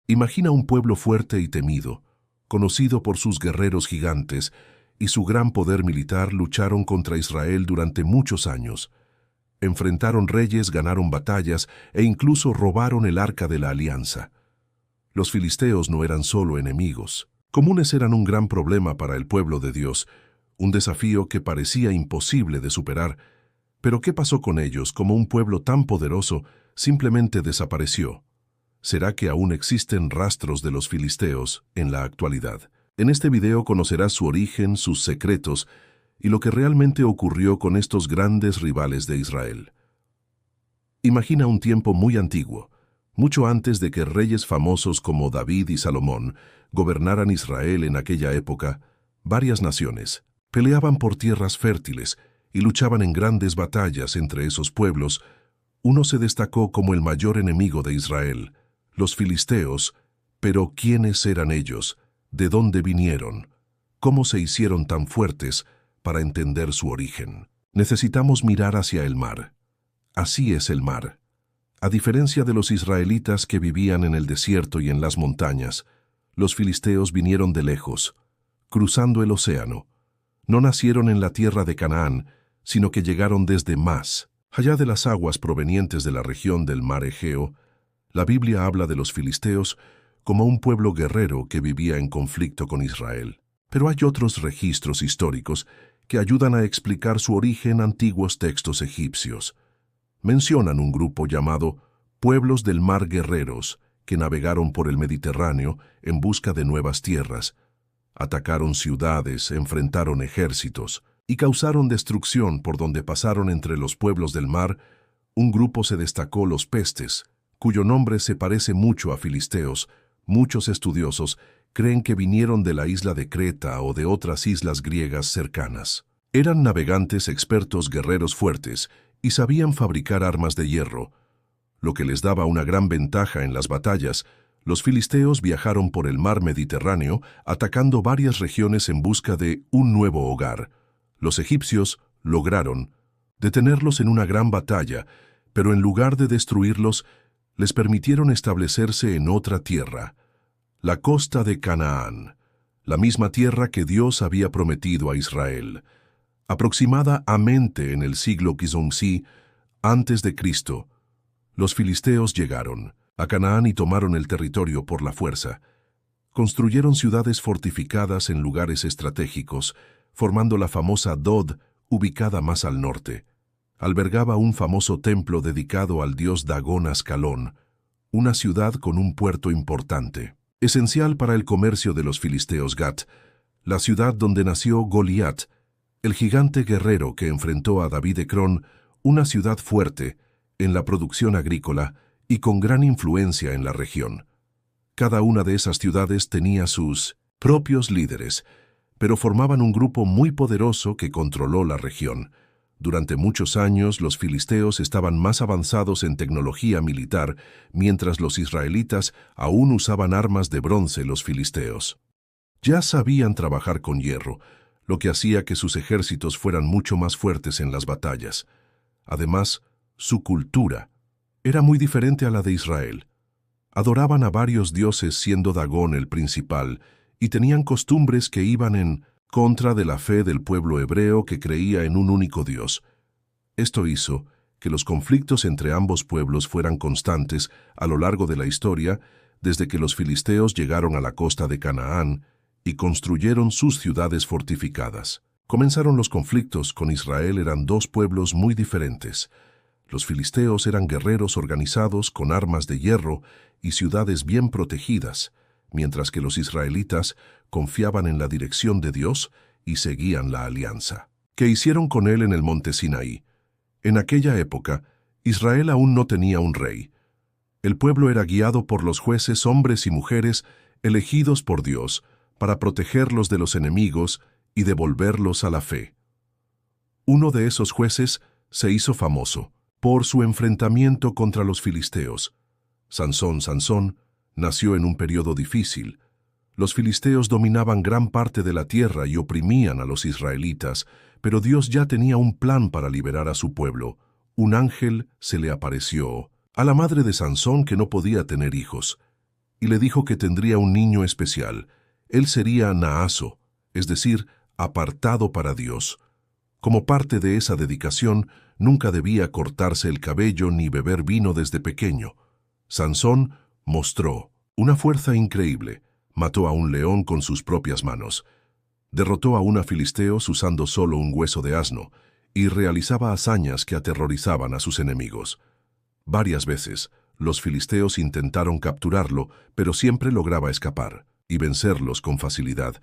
Imagina un pueblo fuerte y temido, conocido por sus guerreros gigantes, y su gran poder militar. Lucharon contra Israel durante muchos años. Enfrentaron reyes, ganaron batallas e incluso robaron el arca de la alianza. Los filisteos no eran solo enemigos. Comunes eran un gran problema para el pueblo de Dios, un desafío que parecía imposible de superar. Pero ¿qué pasó con ellos? Como un pueblo tan poderoso simplemente desapareció. ¿Será que aún existen rastros de los filisteos en la actualidad? En este video conocerás su origen, sus secretos y lo que realmente ocurrió con estos grandes rivales de Israel. Imagina un tiempo muy antiguo, mucho antes de que reyes famosos como David y Salomón gobernaran Israel. En aquella época, varias naciones peleaban por tierras fértiles y luchaban en grandes batallas. Entre esos pueblos, uno se destacó como el mayor enemigo de Israel, los filisteos. Pero ¿quiénes eran ellos? ¿De dónde vinieron? ¿Cómo se hicieron tan fuertes? Para entender su origen, necesitamos mirar hacia el mar. Así es el mar. A diferencia de los israelitas que vivían en el desierto y en las montañas, los filisteos vinieron de lejos, cruzando el océano. No nacieron en la tierra de Canaán, sino que llegaron desde más allá de las aguas provenientes de la región del mar Egeo. La Biblia habla de los filisteos como un pueblo guerrero que vivía en conflicto con Israel. Pero hay otros registros históricos que ayudan a explicar su origen. Antiguos textos egipcios mencionan un grupo llamado pueblos del mar guerreros que navegaron por el Mediterráneo en busca de nuevas tierras. Atacaron ciudades, enfrentaron ejércitos y causaron destrucción por donde pasaron. Entre los pueblos del mar, un grupo se destacó, los pestes, cuyo nombre se parece mucho a filisteos. Muchos estudiosos creen que vinieron de la isla de Creta o de otras islas griegas cercanas. Eran navegantes expertos, guerreros fuertes, y sabían fabricar armas de hierro, lo que les daba una gran ventaja en las batallas. Los filisteos viajaron por el mar Mediterráneo, atacando varias regiones en busca de un nuevo hogar. Los egipcios lograron detenerlos en una gran batalla, pero en lugar de destruirlos, les permitieron establecerse en otra tierra, la costa de Canaán, la misma tierra que Dios había prometido a Israel. Aproximadamente en el siglo XI antes de Cristo, los filisteos llegaron a Canaán y tomaron el territorio por la fuerza. Construyeron ciudades fortificadas en lugares estratégicos, formando la famosa Dod, ubicada más al norte. Albergaba un famoso templo dedicado al dios Dagón Ascalón, una ciudad con un puerto importante, esencial para el comercio de los filisteos. Gat, la ciudad donde nació Goliat, el gigante guerrero que enfrentó a David. Ecrón, una ciudad fuerte en la producción agrícola y con gran influencia en la región. Cada una de esas ciudades tenía sus propios líderes, pero formaban un grupo muy poderoso que controló la región. Durante muchos años, los filisteos estaban más avanzados en tecnología militar, mientras los israelitas aún usaban armas de bronce. Los filisteos ya sabían trabajar con hierro, lo que hacía que sus ejércitos fueran mucho más fuertes en las batallas. Además, su cultura era muy diferente a la de Israel. Adoraban a varios dioses, siendo Dagón el principal, y tenían costumbres que iban en contra de la fe del pueblo hebreo que creía en un único Dios. Esto hizo que los conflictos entre ambos pueblos fueran constantes a lo largo de la historia, desde que los filisteos llegaron a la costa de Canaán y construyeron sus ciudades fortificadas. Comenzaron los conflictos con Israel. Eran dos pueblos muy diferentes. Los filisteos eran guerreros organizados con armas de hierro y ciudades bien protegidas, mientras que los israelitas confiaban en la dirección de Dios y seguían la alianza. ¿Qué hicieron con él en el monte Sinaí? En aquella época, Israel aún no tenía un rey. El pueblo era guiado por los jueces, hombres y mujeres elegidos por Dios para protegerlos de los enemigos y devolverlos a la fe. Uno de esos jueces se hizo famoso por su enfrentamiento contra los filisteos. Sansón nació en un periodo difícil. Los filisteos dominaban gran parte de la tierra y oprimían a los israelitas, pero Dios ya tenía un plan para liberar a su pueblo. Un ángel se le apareció a la madre de Sansón, que no podía tener hijos. y le dijo que tendría un niño especial. Él sería Naaso, es decir, apartado para Dios. Como parte de esa dedicación, nunca debía cortarse el cabello ni beber vino desde pequeño. Sansón mostró una fuerza increíble. Mató a un león con sus propias manos. Derrotó a una filisteos usando solo un hueso de asno y realizaba hazañas que aterrorizaban a sus enemigos. Varias veces, los filisteos intentaron capturarlo, pero siempre lograba escapar y vencerlos con facilidad.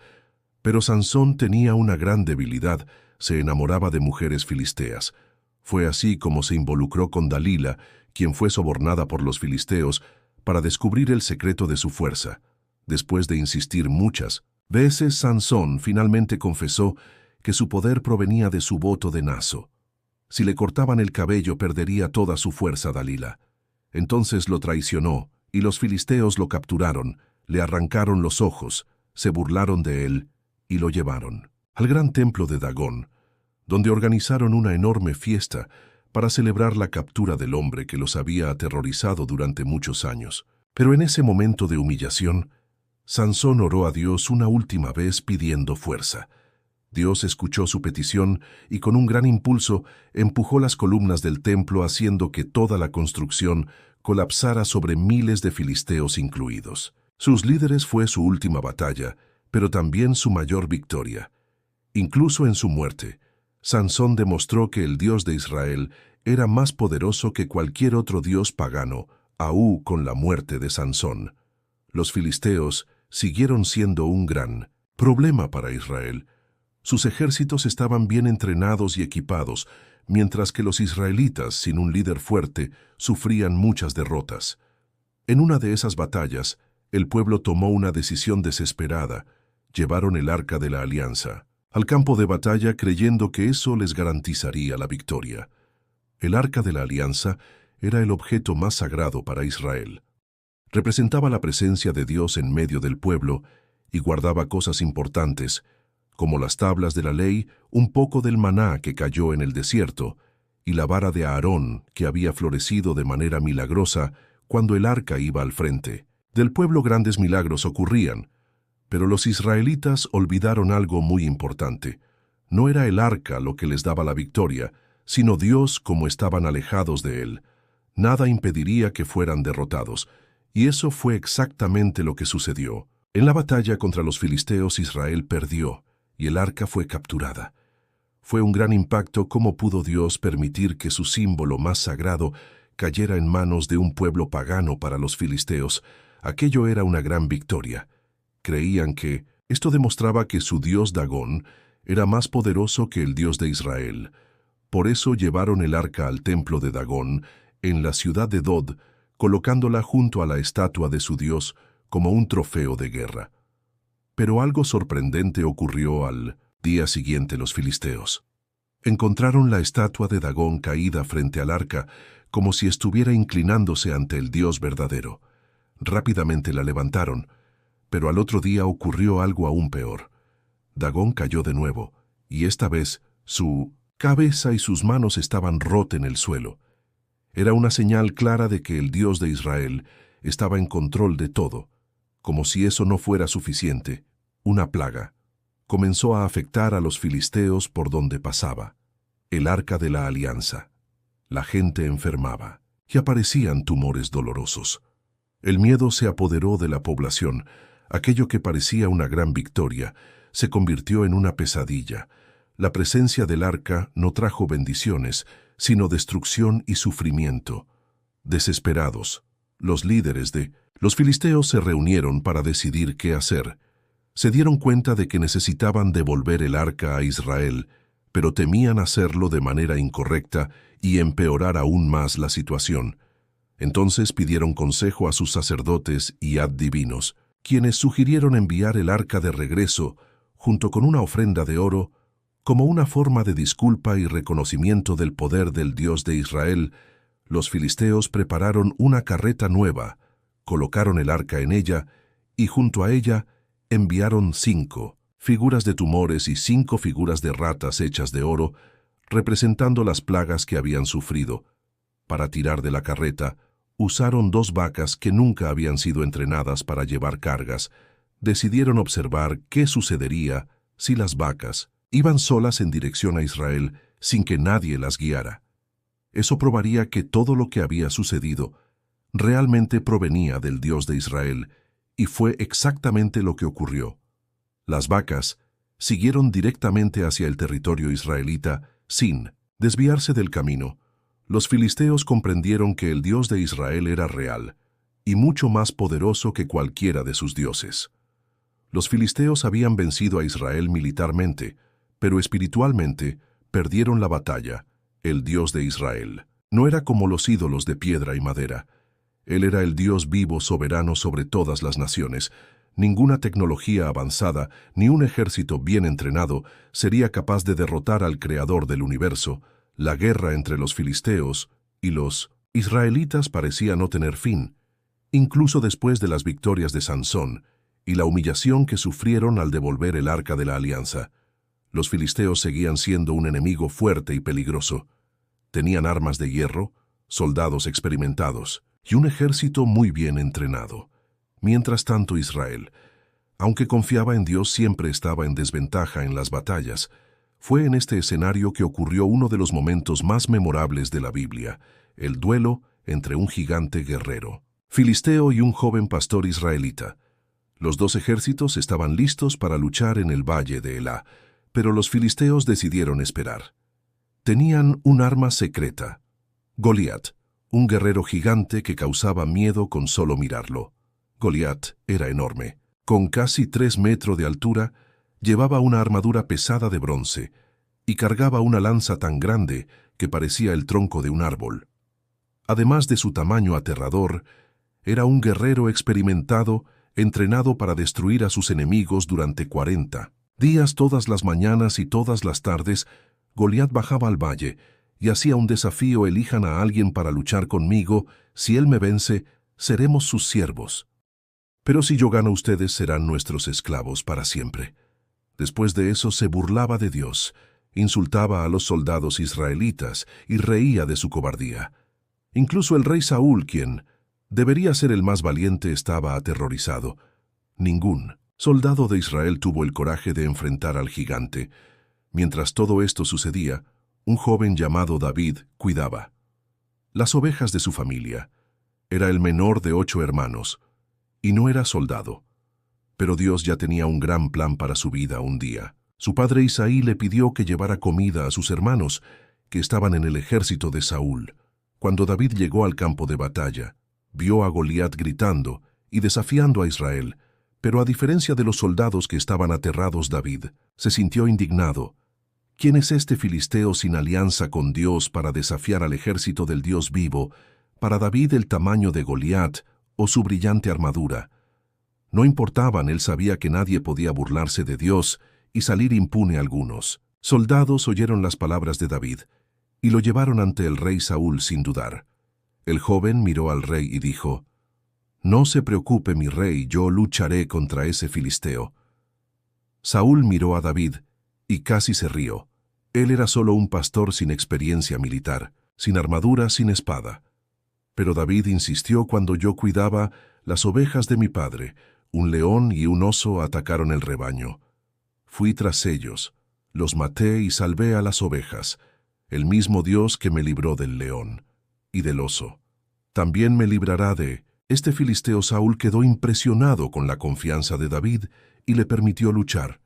Pero Sansón tenía una gran debilidad, se enamoraba de mujeres filisteas. Fue así como se involucró con Dalila, quien fue sobornada por los filisteos, para descubrir el secreto de su fuerza. Después de insistir muchas veces, Sansón finalmente confesó que su poder provenía de su voto de Naso. Si le cortaban el cabello, perdería toda su fuerza Dalila. Entonces lo traicionó, y los filisteos lo capturaron, le arrancaron los ojos, se burlaron de él, y lo llevaron al gran templo de Dagón, donde organizaron una enorme fiesta para celebrar la captura del hombre que los había aterrorizado durante muchos años. Pero en ese momento de humillación, Sansón oró a Dios una última vez pidiendo fuerza. Dios escuchó su petición y con un gran impulso empujó las columnas del templo, haciendo que toda la construcción colapsara sobre miles de filisteos incluidos. Sus líderes fue su última batalla, pero también su mayor victoria. Incluso en su muerte, Sansón demostró que el Dios de Israel era más poderoso que cualquier otro dios pagano, aún con la muerte de Sansón. Los filisteos siguieron siendo un gran problema para Israel. Sus ejércitos estaban bien entrenados y equipados, mientras que los israelitas, sin un líder fuerte, sufrían muchas derrotas. En una de esas batallas, el pueblo tomó una decisión desesperada. Llevaron el Arca de la Alianza al campo de batalla creyendo que eso les garantizaría la victoria. El Arca de la Alianza era el objeto más sagrado para Israel. Representaba la presencia de Dios en medio del pueblo y guardaba cosas importantes, como las tablas de la ley, un poco del maná que cayó en el desierto, y la vara de Aarón que había florecido de manera milagrosa cuando el arca iba al frente. Del pueblo grandes milagros ocurrían, pero los israelitas olvidaron algo muy importante. No era el arca lo que les daba la victoria, sino Dios como estaban alejados de él. Nada impediría que fueran derrotados, y eso fue exactamente lo que sucedió. En la batalla contra los filisteos, Israel perdió, y el arca fue capturada. Fue un gran impacto cómo pudo Dios permitir que su símbolo más sagrado cayera en manos de un pueblo pagano para los filisteos. Aquello era una gran victoria. Creían que esto demostraba que su dios Dagón era más poderoso que el Dios de Israel. Por eso llevaron el arca al templo de Dagón, en la ciudad de Dod, colocándola junto a la estatua de su dios como un trofeo de guerra. Pero algo sorprendente ocurrió al día siguiente. Los filisteos encontraron la estatua de Dagón caída frente al arca, como si estuviera inclinándose ante el Dios verdadero. Rápidamente la levantaron, pero al otro día ocurrió algo aún peor. Dagón cayó de nuevo, y esta vez su cabeza y sus manos estaban rotas en el suelo. Era una señal clara de que el Dios de Israel estaba en control de todo. Como si eso no fuera suficiente, una plaga comenzó a afectar a los filisteos por donde pasaba. El Arca de la Alianza. La gente enfermaba y aparecían tumores dolorosos. El miedo se apoderó de la población. Aquello que parecía una gran victoria se convirtió en una pesadilla. La presencia del arca no trajo bendiciones, sino destrucción y sufrimiento. Desesperados, los líderes de los filisteos se reunieron para decidir qué hacer. Se dieron cuenta de que necesitaban devolver el arca a Israel, pero temían hacerlo de manera incorrecta y empeorar aún más la situación. Entonces pidieron consejo a sus sacerdotes y adivinos, quienes sugirieron enviar el arca de regreso, junto con una ofrenda de oro, como una forma de disculpa y reconocimiento del poder del Dios de Israel. Los filisteos prepararon una carreta nueva, colocaron el arca en ella, y junto a ella enviaron 5 figuras de tumores y 5 figuras de ratas hechas de oro, representando las plagas que habían sufrido. Para tirar de la carreta, Usaron 2 vacas que nunca habían sido entrenadas para llevar cargas. Decidieron observar qué sucedería si las vacas iban solas en dirección a Israel sin que nadie las guiara. Eso probaría que todo lo que había sucedido realmente provenía del Dios de Israel, y fue exactamente lo que ocurrió. Las vacas siguieron directamente hacia el territorio israelita sin desviarse del camino. Los filisteos comprendieron que el Dios de Israel era real y mucho más poderoso que cualquiera de sus dioses. Los filisteos habían vencido a Israel militarmente, pero espiritualmente perdieron la batalla. El Dios de Israel no era como los ídolos de piedra y madera. Él era el Dios vivo, soberano sobre todas las naciones. Ninguna tecnología avanzada, ni un ejército bien entrenado sería capaz de derrotar al Creador del universo. La guerra entre los filisteos y los israelitas parecía no tener fin, incluso después de las victorias de Sansón y la humillación que sufrieron al devolver el arca de la alianza. Los filisteos seguían siendo un enemigo fuerte y peligroso. Tenían armas de hierro, soldados experimentados y un ejército muy bien entrenado. Mientras tanto, Israel, aunque confiaba en Dios, siempre estaba en desventaja en las batallas. Fue en este escenario que ocurrió uno de los momentos más memorables de la Biblia, el duelo entre un gigante guerrero filisteo y un joven pastor israelita. Los 2 ejércitos estaban listos para luchar en el valle de Elá, pero los filisteos decidieron esperar. Tenían un arma secreta: Goliat, un guerrero gigante que causaba miedo con solo mirarlo. Goliat era enorme. Con casi 3 metros de altura, llevaba una armadura pesada de bronce y cargaba una lanza tan grande que parecía el tronco de un árbol. Además de su tamaño aterrador, era un guerrero experimentado, entrenado para destruir a sus enemigos durante 40 días. Todas las mañanas y todas las tardes, Goliat bajaba al valle y hacía un desafío: elijan a alguien para luchar conmigo. Si él me vence, seremos sus siervos. Pero si yo gano, ustedes serán nuestros esclavos para siempre. Después de eso se burlaba de Dios, insultaba a los soldados israelitas y reía de su cobardía. Incluso el rey Saúl, quien debería ser el más valiente, estaba aterrorizado. Ningún soldado de Israel tuvo el coraje de enfrentar al gigante. Mientras todo esto sucedía, un joven llamado David cuidaba las ovejas de su familia. Era el menor de 8 hermanos y no era soldado. Pero Dios ya tenía un gran plan para su vida. Un día, su padre Isaí le pidió que llevara comida a sus hermanos, que estaban en el ejército de Saúl. Cuando David llegó al campo de batalla, vio a Goliat gritando y desafiando a Israel, pero a diferencia de los soldados que estaban aterrados, David se sintió indignado. ¿Quién es este filisteo sin alianza con Dios para desafiar al ejército del Dios vivo? Para David, el tamaño de Goliat o su brillante armadura no importaban. Él sabía que nadie podía burlarse de Dios y salir impune. Algunos soldados oyeron las palabras de David y lo llevaron ante el rey Saúl sin dudar. El joven miró al rey y dijo: «No se preocupe, mi rey, yo lucharé contra ese filisteo». Saúl miró a David y casi se rió. Él era solo un pastor sin experiencia militar, sin armadura, sin espada. Pero David insistió: «Cuando yo cuidaba las ovejas de mi padre, un león y un oso atacaron el rebaño. Fui tras ellos, los maté y salvé a las ovejas. El mismo Dios que me libró del león y del oso también me librará de este filisteo». Saúl quedó impresionado con la confianza de David y le permitió luchar.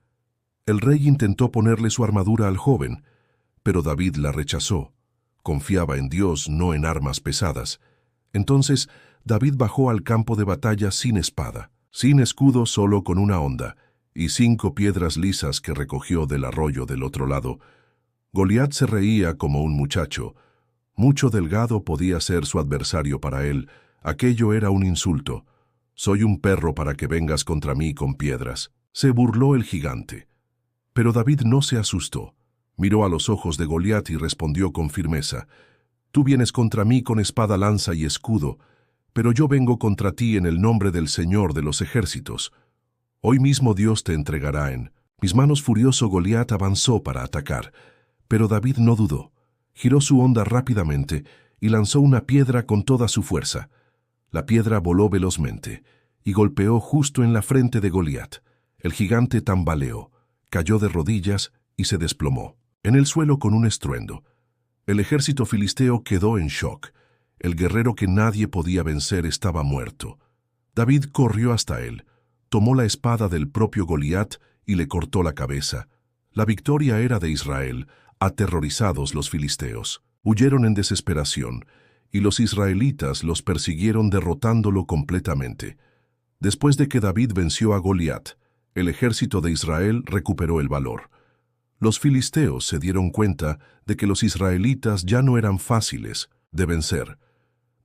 El rey intentó ponerle su armadura al joven, pero David la rechazó. Confiaba en Dios, no en armas pesadas. Entonces David bajó al campo de batalla sin espada, sin escudo, solo con una honda y 5 piedras lisas que recogió del arroyo del otro lado. Goliat se reía como un muchacho. Mucho delgado podía ser su adversario para él. Aquello era un insulto. «Soy un perro para que vengas contra mí con piedras», se burló el gigante. Pero David no se asustó. Miró a los ojos de Goliat y respondió con firmeza: «Tú vienes contra mí con espada, lanza y escudo, pero yo vengo contra ti en el nombre del Señor de los ejércitos. Hoy mismo Dios te entregará en mis manos». Furioso, Goliat avanzó para atacar, pero David no dudó. Giró su honda rápidamente y lanzó una piedra con toda su fuerza. La piedra voló velozmente y golpeó justo en la frente de Goliat. El gigante tambaleó, cayó de rodillas y se desplomó en el suelo con un estruendo. El ejército filisteo quedó en shock. El guerrero que nadie podía vencer estaba muerto. David corrió hasta él, tomó la espada del propio Goliat y le cortó la cabeza. La victoria era de Israel. Aterrorizados los filisteos, huyeron en desesperación, y los israelitas los persiguieron derrotándolo completamente. Después de que David venció a Goliat, el ejército de Israel recuperó el valor. Los filisteos se dieron cuenta de que los israelitas ya no eran fáciles de vencer,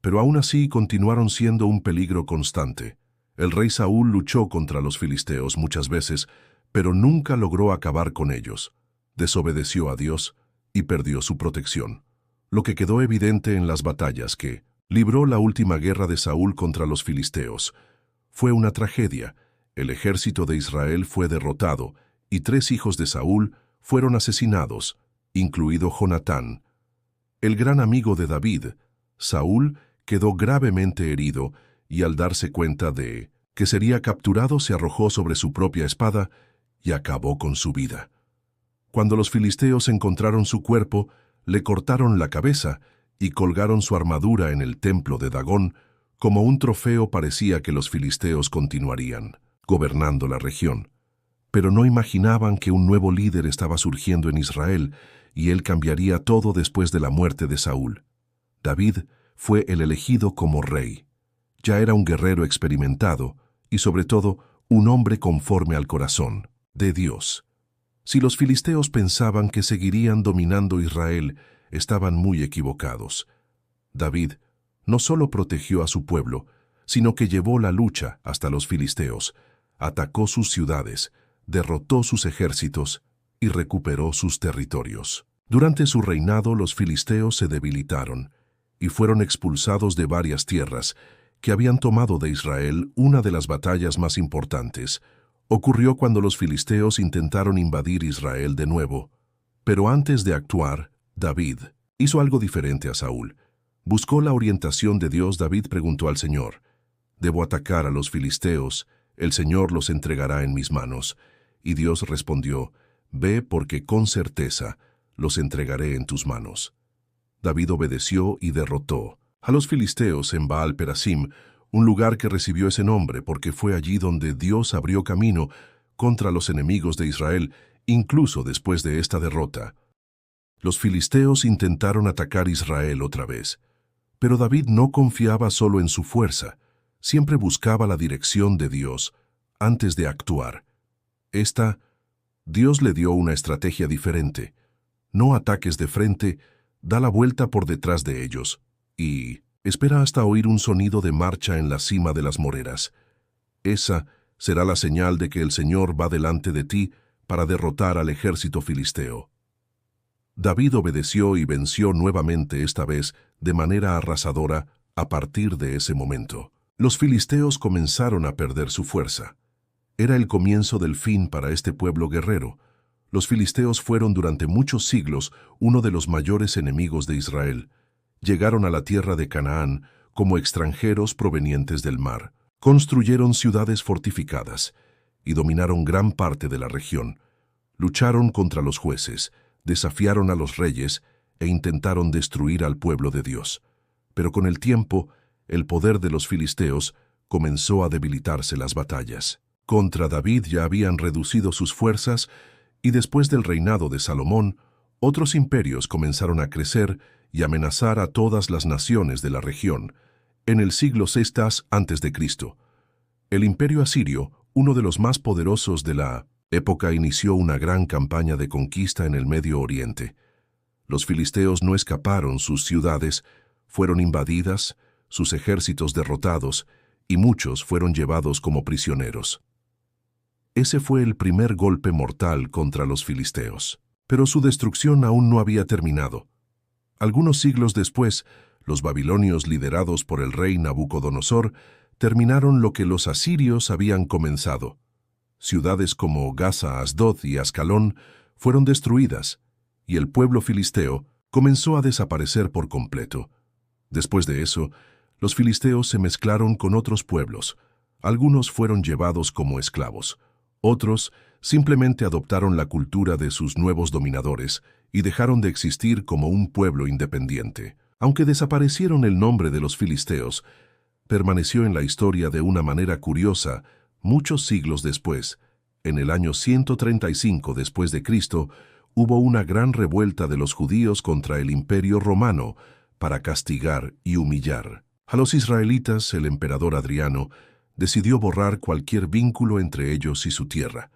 pero aún así continuaron siendo un peligro constante. El rey Saúl luchó contra los filisteos muchas veces, pero nunca logró acabar con ellos. Desobedeció a Dios y perdió su protección. Lo que quedó evidente en las batallas que libró la última guerra de Saúl contra los filisteos fue una tragedia. El ejército de Israel fue derrotado y 3 hijos de Saúl fueron asesinados, incluido Jonatán. El gran amigo de David, Saúl, quedó gravemente herido y al darse cuenta de que sería capturado se arrojó sobre su propia espada y acabó con su vida. Cuando los filisteos encontraron su cuerpo, le cortaron la cabeza y colgaron su armadura en el templo de Dagón. Como un trofeo parecía que los filisteos continuarían gobernando la región. Pero no imaginaban que un nuevo líder estaba surgiendo en Israel y él cambiaría todo después de la muerte de Saúl. David fue el elegido como rey. Ya era un guerrero experimentado y sobre todo un hombre conforme al corazón de Dios. Si los filisteos pensaban que seguirían dominando Israel, estaban muy equivocados. David no solo protegió a su pueblo, sino que llevó la lucha hasta los filisteos, atacó sus ciudades, derrotó sus ejércitos y recuperó sus territorios. Durante su reinado los filisteos se debilitaron y fueron expulsados de varias tierras que habían tomado de Israel. Una de las batallas más importantes ocurrió cuando los filisteos intentaron invadir Israel de nuevo. Pero antes de actuar, David hizo algo diferente a Saúl. Buscó la orientación de Dios. David preguntó al Señor: «¿Debo atacar a los filisteos? El Señor los entregará en mis manos». Y Dios respondió: «Ve, porque con certeza los entregaré en tus manos». David obedeció y derrotó a los filisteos en Baal Perasim, un lugar que recibió ese nombre porque fue allí donde Dios abrió camino contra los enemigos de Israel, incluso después de esta derrota. Los filisteos intentaron atacar Israel otra vez, pero David no confiaba solo en su fuerza, siempre buscaba la dirección de Dios antes de actuar. Dios le dio una estrategia diferente. No ataques de frente, da la vuelta por detrás de ellos y espera hasta oír un sonido de marcha en la cima de las moreras. Esa será la señal de que el Señor va delante de ti para derrotar al ejército filisteo. David obedeció y venció nuevamente, esta vez de manera arrasadora. A partir de ese momento, los filisteos comenzaron a perder su fuerza. Era el comienzo del fin para este pueblo guerrero. Los filisteos fueron durante muchos siglos uno de los mayores enemigos de Israel. Llegaron a la tierra de Canaán como extranjeros provenientes del mar. Construyeron ciudades fortificadas y dominaron gran parte de la región. Lucharon contra los jueces, desafiaron a los reyes e intentaron destruir al pueblo de Dios. Pero con el tiempo, el poder de los filisteos comenzó a debilitarse. Las batallas contra David ya habían reducido sus fuerzas y después del reinado de Salomón, otros imperios comenzaron a crecer y amenazar a todas las naciones de la región. En el siglo VI a.C., el imperio asirio, uno de los más poderosos de la época, inició una gran campaña de conquista en el Medio Oriente. Los filisteos no escaparon, sus ciudades fueron invadidas, sus ejércitos derrotados y muchos fueron llevados como prisioneros. Ese fue el primer golpe mortal contra los filisteos. Pero su destrucción aún no había terminado. Algunos siglos después, los babilonios, liderados por el rey Nabucodonosor, terminaron lo que los asirios habían comenzado. Ciudades como Gaza, Asdod y Ascalón fueron destruidas, y el pueblo filisteo comenzó a desaparecer por completo. Después de eso, Los filisteos se mezclaron con otros pueblos. Algunos fueron llevados como esclavos. Otros simplemente adoptaron la cultura de sus nuevos dominadores y dejaron de existir como un pueblo independiente. Aunque desaparecieron el nombre de los filisteos, permaneció en la historia de una manera curiosa muchos siglos después. En el año 135 después de Cristo, hubo una gran revuelta de los judíos contra el Imperio Romano para castigar y humillar a los israelitas. El emperador Adriano decidió borrar cualquier vínculo entre ellos y su tierra.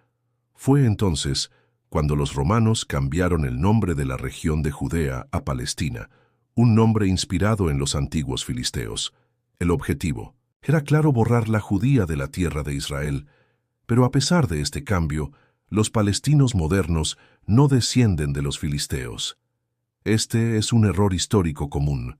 Fue entonces cuando los romanos cambiaron el nombre de la región de Judea a Palestina, un nombre inspirado en los antiguos filisteos. El objetivo era claro borrar la judía de la tierra de Israel, pero a pesar de este cambio, los palestinos modernos no descienden de los filisteos. Este es un error histórico común.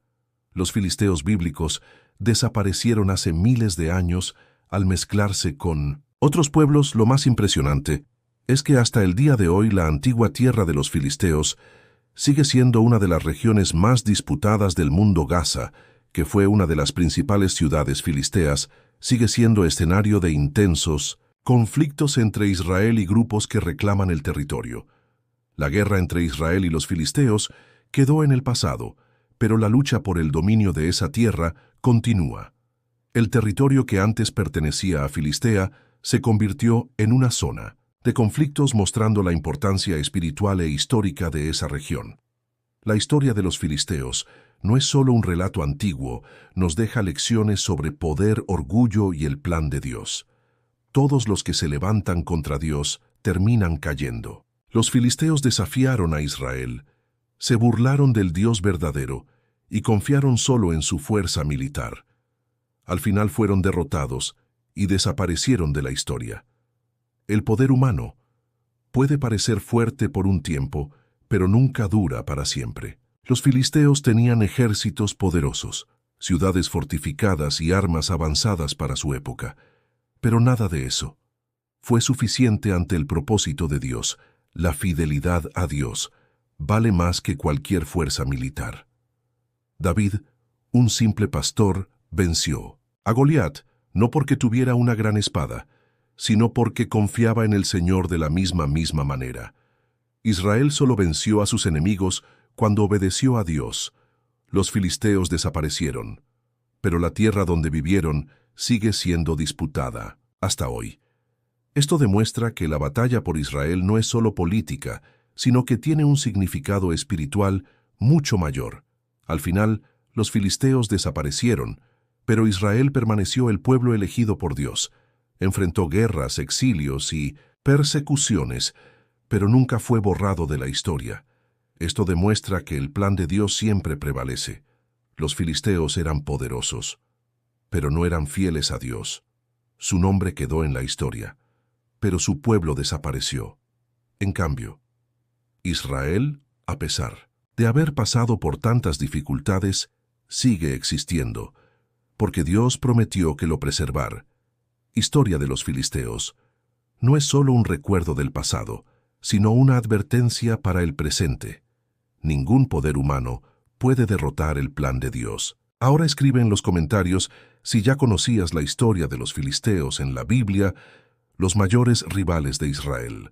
Los filisteos bíblicos desaparecieron hace miles de años al mezclarse con otros pueblos. Lo más impresionante es que hasta el día de hoy la antigua tierra de los filisteos sigue siendo una de las regiones más disputadas del mundo. Gaza, que fue una de las principales ciudades filisteas, sigue siendo escenario de intensos conflictos entre Israel y grupos que reclaman el territorio. La guerra entre Israel y los filisteos quedó en el pasado, pero la lucha por el dominio de esa tierra continúa. El territorio que antes pertenecía a Filistea se convirtió en una zona de conflictos, mostrando la importancia espiritual e histórica de esa región. La historia de los filisteos no es solo un relato antiguo, nos deja lecciones sobre poder, orgullo y el plan de Dios. Todos los que se levantan contra Dios terminan cayendo. Los filisteos desafiaron a Israel, se burlaron del Dios verdadero y confiaron solo en su fuerza militar. Al final fueron derrotados y desaparecieron de la historia. El poder humano puede parecer fuerte por un tiempo, pero nunca dura para siempre. Los filisteos tenían ejércitos poderosos, ciudades fortificadas y armas avanzadas para su época, pero nada de eso fue suficiente ante el propósito de Dios. La fidelidad a Dios vale más que cualquier fuerza militar. David, un simple pastor, venció a Goliat, no porque tuviera una gran espada, sino porque confiaba en el Señor de la misma manera. Israel solo venció a sus enemigos cuando obedeció a Dios. Los filisteos desaparecieron, pero la tierra donde vivieron sigue siendo disputada hasta hoy. Esto demuestra que la batalla por Israel no es solo política, sino que tiene un significado espiritual mucho mayor. Al final, los filisteos desaparecieron, pero Israel permaneció el pueblo elegido por Dios. Enfrentó guerras, exilios y persecuciones, pero nunca fue borrado de la historia. Esto demuestra que el plan de Dios siempre prevalece. Los filisteos eran poderosos, pero no eran fieles a Dios. Su nombre quedó en la historia, pero su pueblo desapareció. En cambio, Israel, a pesar de haber pasado por tantas dificultades, sigue existiendo, porque Dios prometió que lo preservar. Historia de los filisteos no es solo un recuerdo del pasado, sino una advertencia para el presente. Ningún poder humano puede derrotar el plan de Dios. Ahora escribe en los comentarios si ya conocías la historia de los filisteos en la Biblia, los mayores rivales de Israel.